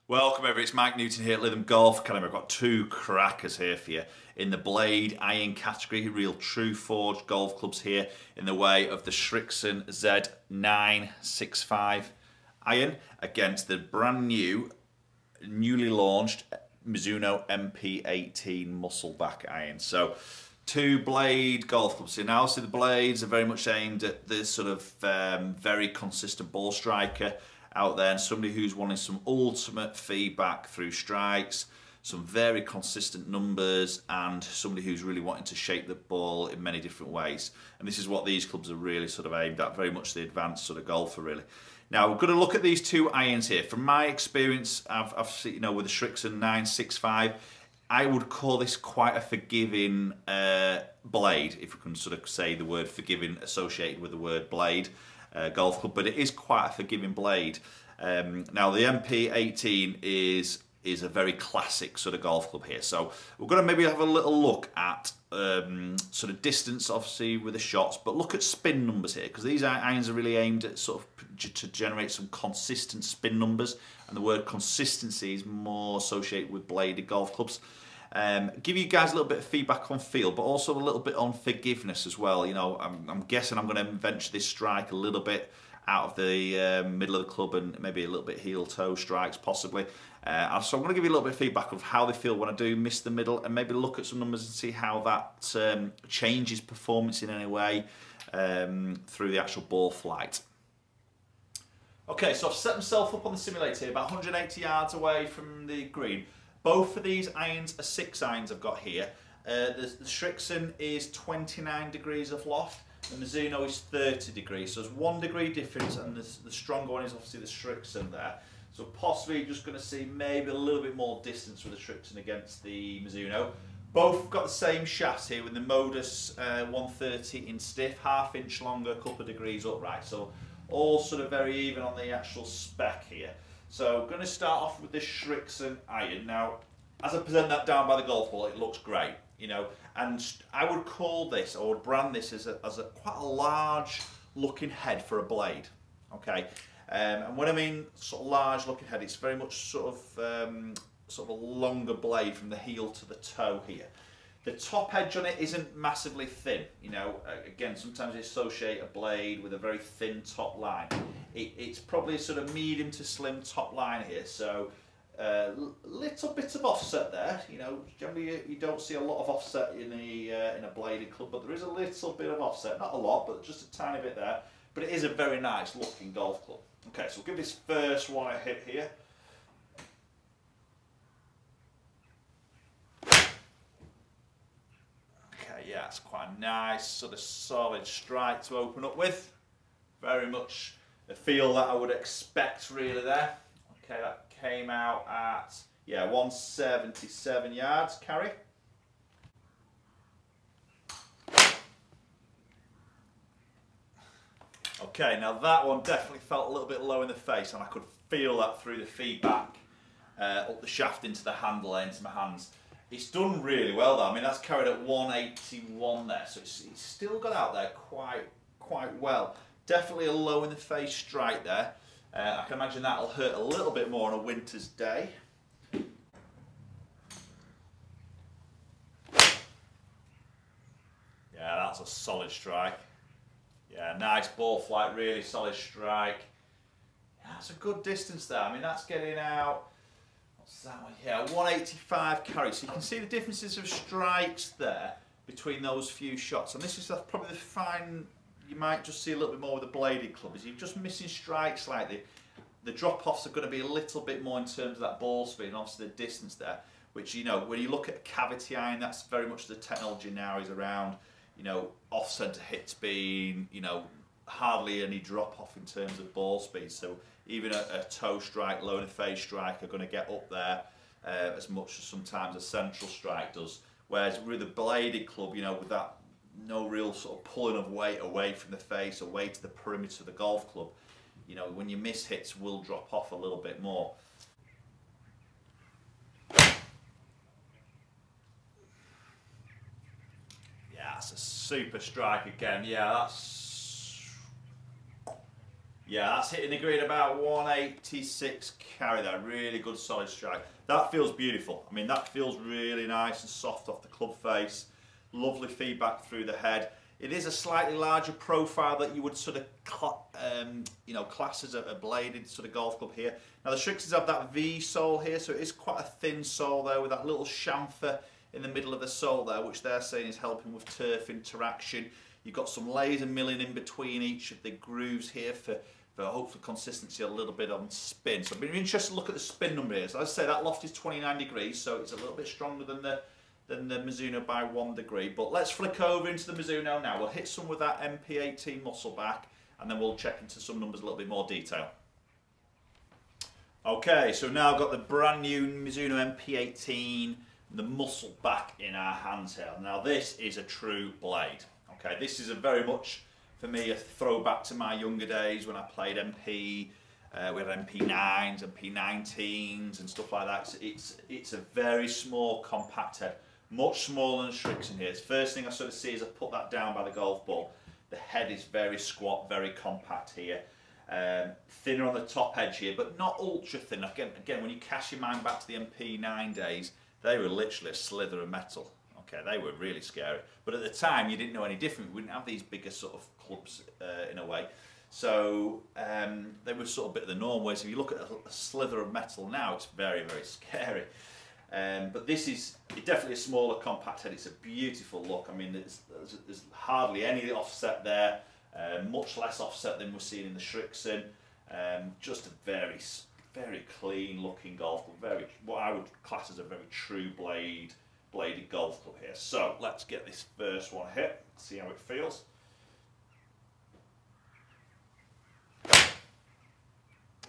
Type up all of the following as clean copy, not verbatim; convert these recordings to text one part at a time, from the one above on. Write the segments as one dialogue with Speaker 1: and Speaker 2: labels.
Speaker 1: Welcome everyone, it's Mike Newton here at Lytham Golf Academy. I've got two crackers here for you in the Blade Iron category, real true forged golf clubs here in the way of the Srixon Z965 Iron against the brand new, newly launched Mizuno MP-18 Muscleback Iron. So two Blade golf clubs here. Now obviously the Blades are very much aimed at this sort of very consistent ball striker out there, and somebody who's wanting some ultimate feedback through strikes, some very consistent numbers, and somebody who's really wanting to shape the ball in many different ways. And this is what these clubs are really sort of aimed at, very much the advanced sort of golfer really. Now we're going to look at these two irons here. From my experience, I've seen, with the Srixon 965, I would call this quite a forgiving blade, if we can sort of say the word forgiving associated with the word blade. Golf club, but it is quite a forgiving blade. Now the MP-18 is a very classic sort of golf club here, so we're going to maybe have a little look at sort of distance, obviously with the shots, but look at spin numbers here, because these irons are really aimed at sort of to generate some consistent spin numbers, and the word consistency is more associated with bladed golf clubs. Give you guys a little bit of feedback on feel, but also a little bit on forgiveness as well. I'm guessing I'm going to venture this strike a little bit out of the middle of the club and maybe a little bit heel-toe strikes possibly. So I'm going to give you a little bit of feedback of how they feel when I do miss the middle, and maybe look at some numbers and see how that changes performance in any way through the actual ball flight. Okay, so I've set myself up on the simulator here, about 180 yards away from the green. Both of these irons are 6 irons I've got here. The Srixon is 29 degrees of loft, the Mizuno is 30 degrees, so there's 1 degree difference, and the stronger one is obviously the Srixon there. So possibly you're just going to see maybe a little bit more distance with the Srixon against the Mizuno. Both have got the same shafts here with the Modus 130 in stiff, ½ inch longer, a couple of degrees upright. So all sort of very even on the actual spec here. So I'm going to start off with this Srixon iron. Now, as I present that down by the golf ball, it looks great, and I would call this, or would brand this as quite a large looking head for a blade, okay? And when I mean sort of large looking head, it's very much sort of a longer blade from the heel to the toe here. The top edge on it isn't massively thin, again, sometimes you associate a blade with a very thin top line. It's probably a sort of medium to slim top line here, so a little bit of offset there. Generally you don't see a lot of offset in a bladed club, but there is a little bit of offset, not a lot, but just a tiny bit there. But it is a very nice looking golf club. Okay, so we'll give this first one a hit here. Yeah, it's quite a nice sort of solid strike to open up with. Very much the feel that I would expect really there. Okay, that came out at 177 yards carry. Okay, now that one definitely felt a little bit low in the face, and I could feel that through the feedback up the shaft into the handle, into my hands. It's done really well though. I mean, that's carried at 181 there, so it's still got out there quite well. Definitely a low in the face strike there. I can imagine that'll hurt a little bit more on a winter's day. Yeah, that's a solid strike. Yeah, nice ball flight, really solid strike. Yeah, that's a good distance there. I mean, that's getting out. What's that one? Yeah, 185 carry. So you can see the differences of strikes there between those few shots. And this is probably the fine you might just see a little bit more with the bladed club, is you're just missing strikes slightly. The drop-offs are going to be a little bit more in terms of that ball speed and obviously the distance there, which, when you look at a cavity iron, that's very much the technology now is around, off-centre hits being, hardly any drop-off in terms of ball speed. So even a toe strike, low in the face strike are going to get up there as much as sometimes a central strike does. Whereas with a bladed club, with that no real sort of pulling of weight away from the face, away to the perimeter of the golf club, when you miss hits will drop off a little bit more. Yeah, that's a super strike again. Yeah, Yeah, that's hitting the green about 186 carry there. Really good solid strike. That feels beautiful. I mean, that feels really nice and soft off the club face. Lovely feedback through the head. It is a slightly larger profile that you would sort of, class as a bladed sort of golf club here. Now the Srixons have that V sole here, so it is quite a thin sole there with that little chamfer in the middle of the sole there, which they're saying is helping with turf interaction. You've got some laser milling in between each of the grooves here for hopefully consistency, a little bit on spin. So I've been interested to look at the spin number here. So as I say, that loft is 29 degrees, so it's a little bit stronger than the Mizuno by 1 degree. But let's flick over into the Mizuno now. We'll hit some with that MP-18 muscle back, and then we'll check into some numbers in a little bit more detail. Okay, so now I've got the brand new Mizuno MP-18, the muscle back in our hands here. Now this is a true blade. Okay, this is a very much, for me, a throwback to my younger days when I played MP. We had MP9s, MP19s and stuff like that. So it's a very small, compact head, much smaller than Srixon here. The first thing I sort of see as I put that down by the golf ball, the head is very squat, very compact here. Thinner on the top edge here, but not ultra thin. Again, when you cast your mind back to the MP9 days, they were literally a slither of metal. Okay, they were really scary. But at the time, you didn't know any different. We didn't have these bigger sort of clubs in a way. So they were sort of a bit of the norm. Whereas if you look at a slither of metal now, it's very, very scary. But this is definitely a smaller, compact head. It's a beautiful look. I mean, there's hardly any offset there. Much less offset than we're seeing in the Srixon. Just a very, very clean looking golf club. What I would class as a very true bladed golf club here. So let's get this first one hit, see how it feels.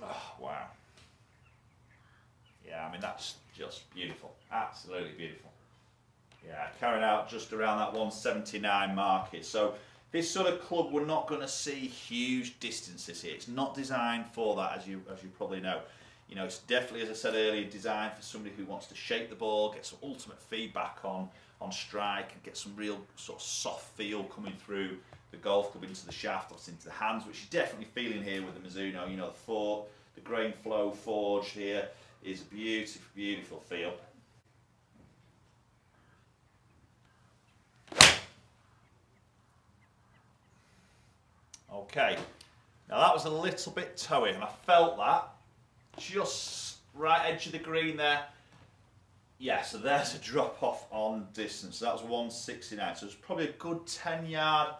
Speaker 1: Oh, wow. Yeah, I mean, that's just beautiful. Absolutely beautiful. Yeah, carrying out just around that 179 mark here. So this sort of club, we're not going to see huge distances here. It's not designed for that, as you probably know. You know, it's definitely, as I said earlier, designed for somebody who wants to shape the ball, get some ultimate feedback on strike, and get some real sort of soft feel coming through the golf club into the shaft, or into the hands, which you're definitely feeling here with the Mizuno. You know, the grain flow forged here is a beautiful, beautiful feel. Okay, now that was a little bit toey, and I felt that just right edge of the green there. Yeah, so there's a drop off on distance. So that was 169, so it's probably a good 10-yard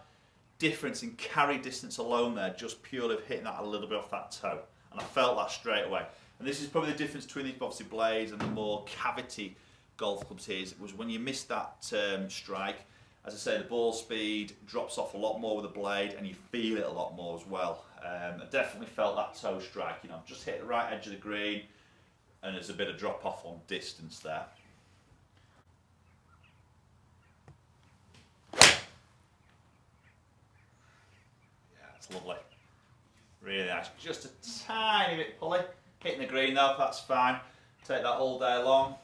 Speaker 1: difference in carry distance alone there, just purely of hitting that a little bit off that toe. And I felt that straight away. And this is probably the difference between these obviously blades and the more cavity golf clubs here, was when you miss that strike, as I say, the ball speed drops off a lot more with the blade, and you feel it a lot more as well. I definitely felt that toe strike. You know, just hit the right edge of the green, and there's a bit of drop off on distance there. Yeah, it's lovely. Really nice. Just a tiny bit pulley. Hitting the green though, that's fine. Take that all day long.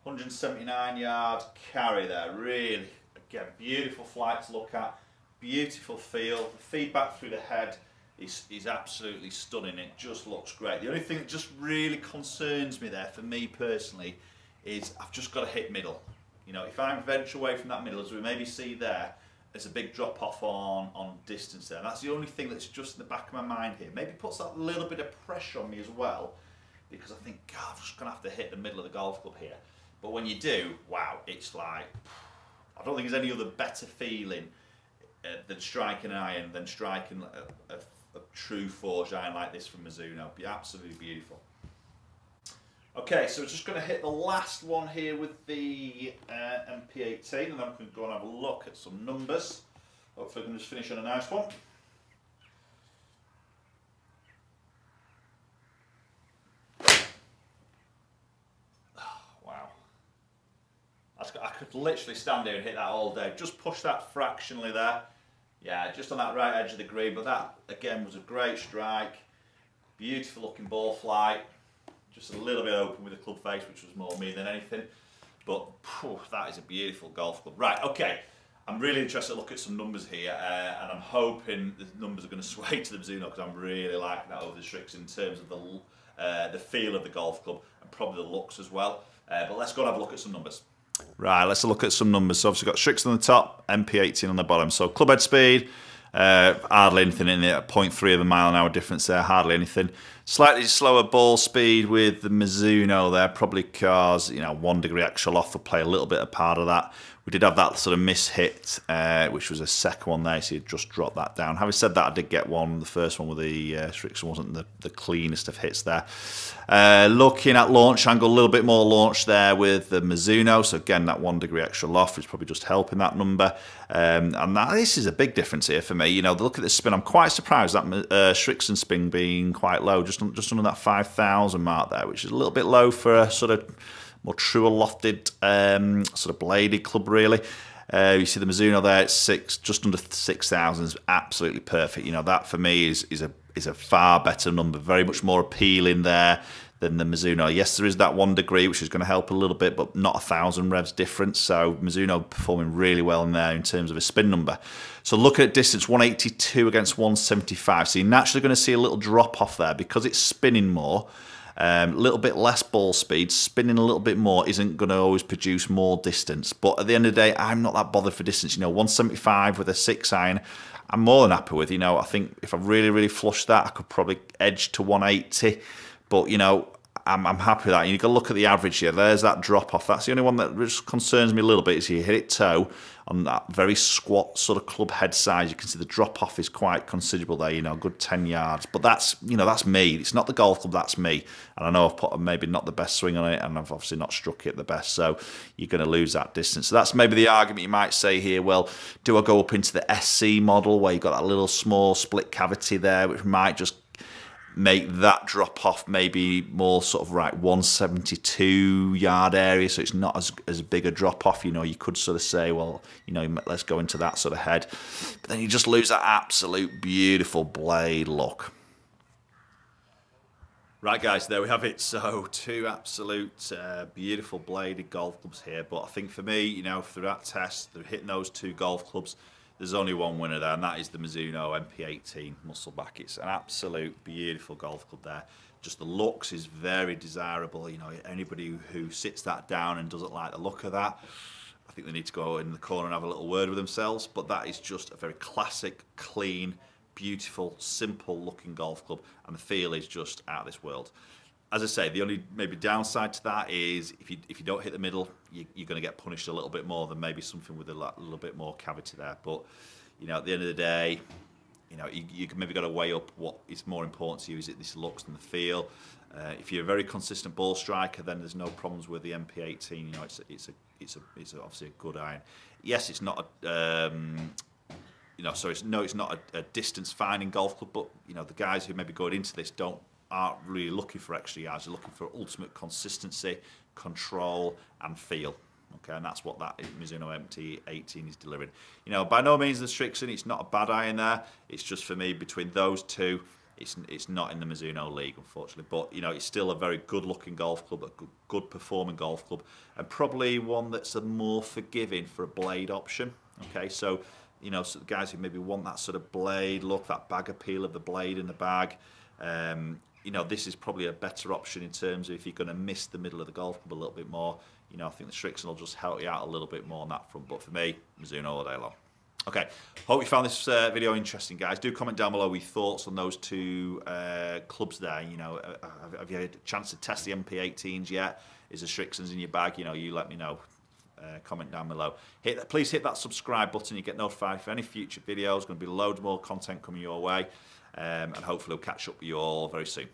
Speaker 1: 179 yard carry there. Really, again, beautiful flight to look at. Beautiful feel. The feedback through the head is absolutely stunning. It just looks great. The only thing that just really concerns me there, for me personally, is I've just got to hit middle. You know, if I venture away from that middle, as we maybe see there, there's a big drop off on distance there. And that's the only thing that's just in the back of my mind here. Maybe puts that little bit of pressure on me as well, because I think, God, I'm just going to have to hit the middle of the golf club here. But when you do, wow, it's like, I don't think there's any other better feeling than striking an iron, than striking a true forged iron like this from Mizuno. It'd be absolutely beautiful. Okay, so we're just going to hit the last one here with the MP-18, and then we can go and have a look at some numbers. Hopefully we can just finish on a nice one. Oh, wow. I could literally stand here and hit that all day. Just push that fractionally there. Yeah, just on that right edge of the green, but that again was a great strike. Beautiful looking ball flight. Just a little bit open with the club face, which was more me than anything. But that is a beautiful golf club. Right, okay. I'm really interested to look at some numbers here, and I'm hoping the numbers are going to sway to the Mizuno because I'm really liking that over the Srixon in terms of the feel of the golf club and probably the looks as well. But let's go and have a look at some numbers. Right, let's look at some numbers. So obviously got Srixon on the top, MP-18 on the bottom. So club head speed, hardly anything in there, 0.3 of a mile an hour difference there, hardly anything. Slightly slower ball speed with the Mizuno there, probably because, you know, 1 degree axial off will play a little bit of part of that. We did have that sort of miss hit, which was a second one there, so you just dropped that down. Having said that, I did get one. The first one with the Srixon wasn't the cleanest of hits there. Looking at launch angle, a little bit more launch there with the Mizuno. So again, that 1 degree extra loft is probably just helping that number. And this is a big difference here for me. You know, look at this spin. I'm quite surprised that Srixon spin being quite low, just under that 5,000 mark there, which is a little bit low for a sort of more truer lofted sort of bladed club really. You see the Mizuno there at just under 6,000 is absolutely perfect. You know, that for me is a far better number, very much more appealing there than the Mizuno. Yes, there is that 1 degree, which is going to help a little bit, but not 1,000 revs difference. So Mizuno performing really well in there in terms of a spin number. So look at distance, 182 against 175. So you're naturally going to see a little drop off there because it's spinning more. A little bit less ball speed, spinning a little bit more isn't going to always produce more distance. But at the end of the day, I'm not that bothered for distance. You know, 175 with a 6 iron, I'm more than happy with. You know, I think if I really, really flush that, I could probably edge to 180. But, you know, I'm happy with that. You got to look at the average here. There's that drop off. That's the only one that just concerns me a little bit is you hit it toe on that very squat sort of club head size. You can see the drop off is quite considerable there, you know, a good 10 yards. But that's, you know, that's me. It's not the golf club, that's me. And I know I've put maybe not the best swing on it and I've obviously not struck it the best. So you're going to lose that distance. So that's maybe the argument you might say here. Well, do I go up into the SC model where you've got that little small split cavity there, which might just make that drop off maybe more sort of 172 yard area, so it's not as big a drop off. You know, you could sort of say, well, you know, let's go into that sort of head, but then you just lose that absolute beautiful blade look. Right, guys, there we have it. So 2 absolute beautiful bladed golf clubs here, but I think for me, you know, through that test, through hitting those 2 golf clubs, there's only one winner there, and that is the Mizuno MP-18 Muscleback. It's an absolute beautiful golf club there. Just the looks is very desirable. You know, anybody who sits that down and doesn't like the look of that, I think they need to go in the corner and have a little word with themselves. But that is just a very classic, clean, beautiful, simple looking golf club, and the feel is just out of this world. As I say, the only maybe downside to that is if you don't hit the middle, you're going to get punished a little bit more than maybe something with a little bit more cavity there. But, you know, at the end of the day, you know, you maybe got to weigh up what is more important to you. Is it this looks and the feel? If you're a very consistent ball striker, then there's no problems with the MP-18. You know, it's obviously a good iron. Yes, it's not a you know, so it's not a distance finding golf club, but you know, the guys who maybe going into this aren't really looking for extra yards. They're looking for ultimate consistency, control, and feel. Okay, and that's what that Mizuno MP-18 is delivering. You know, by no means the Srixon, it's not a bad iron there. It's just for me, between those two, it's not in the Mizuno league, unfortunately. But, you know, it's still a very good-looking golf club, a good performing golf club, and probably one that's a more forgiving for a blade option. Okay, so, you know, so the guys who maybe want that sort of blade look, that bag appeal of the blade in the bag, you know, this is probably a better option in terms of if you're going to miss the middle of the golf club a little bit more. You know, I think the Srixon will just help you out a little bit more on that front. But for me, Mizuno all day long. Okay, hope you found this video interesting, guys. Do comment down below your thoughts on those 2 clubs there. You know, have you had a chance to test the MP-18s yet? Is the Srixons in your bag? You know, you let me know. Comment down below. Please hit that subscribe button. You get notified for any future videos. Going to be loads more content coming your way. And hopefully we'll catch up with you all very soon.